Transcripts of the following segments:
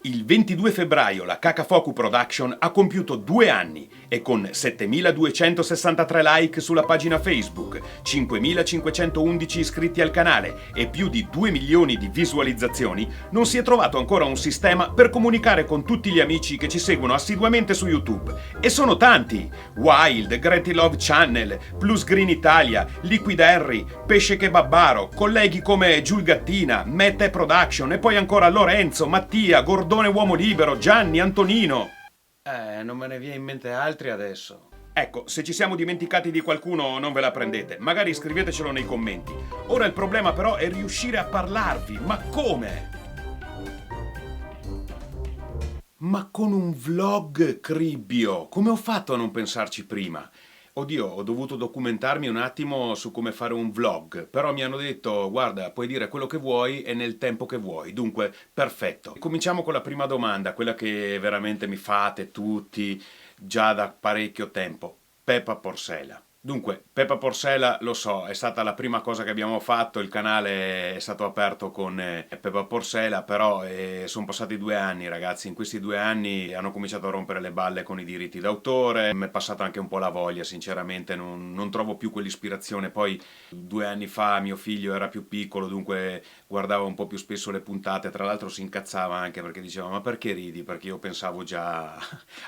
Il 22 febbraio la Cacafocu Production ha compiuto 2 anni e con 7.263 like sulla pagina Facebook, 5.511 iscritti al canale e più di 2 milioni di visualizzazioni, non si è trovato ancora un sistema per comunicare con tutti gli amici che ci seguono assiduamente su YouTube. E sono tanti! Wild, Greti Love Channel, Plus Green Italia, Liquid Harry, Pesce Kebabbaro, colleghi come Giul Gattina, Mette Production e poi ancora Lorenzo, Mattia, Gordone Uomo Libero, Gianni, Antonino. Non me ne viene in mente altri adesso. Ecco, se ci siamo dimenticati di qualcuno non ve la prendete, magari scrivetecelo nei commenti. Ora il problema però è riuscire a parlarvi, ma come? Ma con un vlog, Cribbio, come ho fatto a non pensarci prima? Oddio, ho dovuto documentarmi un attimo su come fare un vlog, però mi hanno detto, guarda, puoi dire quello che vuoi e nel tempo che vuoi, dunque, perfetto. Cominciamo con la prima domanda, quella che veramente mi fate tutti già da parecchio tempo. Peppa Porsela. Dunque, Peppa Porsela, lo so, è stata la prima cosa che abbiamo fatto, il canale è stato aperto con Peppa Porsela, però sono passati 2 anni, ragazzi, in questi 2 anni hanno cominciato a rompere le balle con i diritti d'autore, mi è passata anche un po' la voglia, sinceramente, non trovo più quell'ispirazione, poi 2 anni fa mio figlio era più piccolo, dunque guardava un po' più spesso le puntate, tra l'altro si incazzava anche perché diceva ma perché ridi? Perché io pensavo già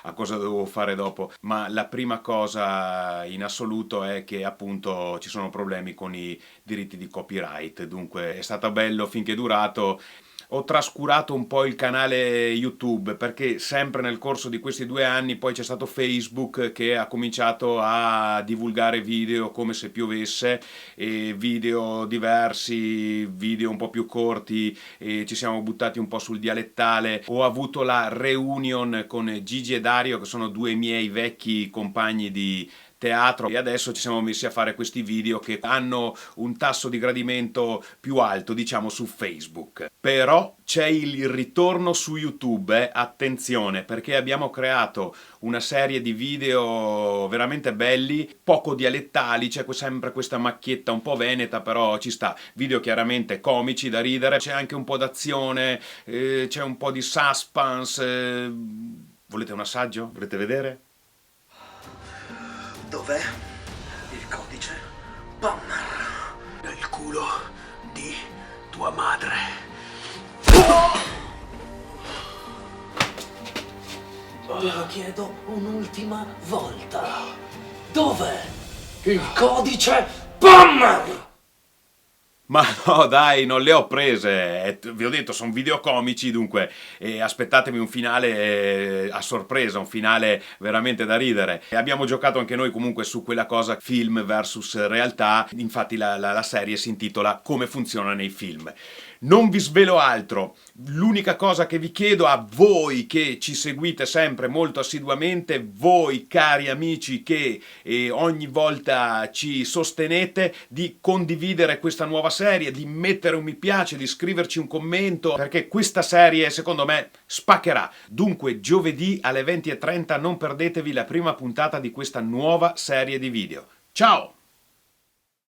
a cosa dovevo fare dopo, ma la prima cosa in assoluto è che appunto ci sono problemi con i diritti di copyright, dunque è stato bello finché è durato. Ho trascurato un po' il canale YouTube perché sempre nel corso di questi 2 anni poi c'è stato Facebook che ha cominciato a divulgare video come se piovesse, e video diversi, video un po' più corti, e ci siamo buttati un po' sul dialettale. Ho avuto la reunion con Gigi e Dario, che sono 2 miei vecchi compagni di teatro, e adesso ci siamo messi a fare questi video che hanno un tasso di gradimento più alto, diciamo, su Facebook. Però c'è il ritorno su YouTube, attenzione, perché abbiamo creato una serie di video veramente belli, poco dialettali, c'è sempre questa macchietta un po' veneta, però ci sta. Video chiaramente comici da ridere, c'è anche un po' d'azione, c'è un po' di suspense. Volete un assaggio? Volete vedere? Dov'è il codice? Palmer. Nel culo di tua madre. Te lo chiedo un'ultima volta. Dov'è il codice Palmer? Ma no, dai, non le ho prese. Vi ho detto, sono video comici, dunque aspettatemi un finale a sorpresa, un finale veramente da ridere. E abbiamo giocato anche noi comunque su quella cosa film versus realtà, infatti la serie si intitola Come funziona nei film. Non vi svelo altro, l'unica cosa che vi chiedo a voi che ci seguite sempre molto assiduamente, voi cari amici che ogni volta ci sostenete, di condividere questa nuova serie, di mettere un mi piace, di scriverci un commento, perché questa serie secondo me spaccherà. Dunque giovedì alle 20:30 non perdetevi la prima puntata di questa nuova serie di video. Ciao!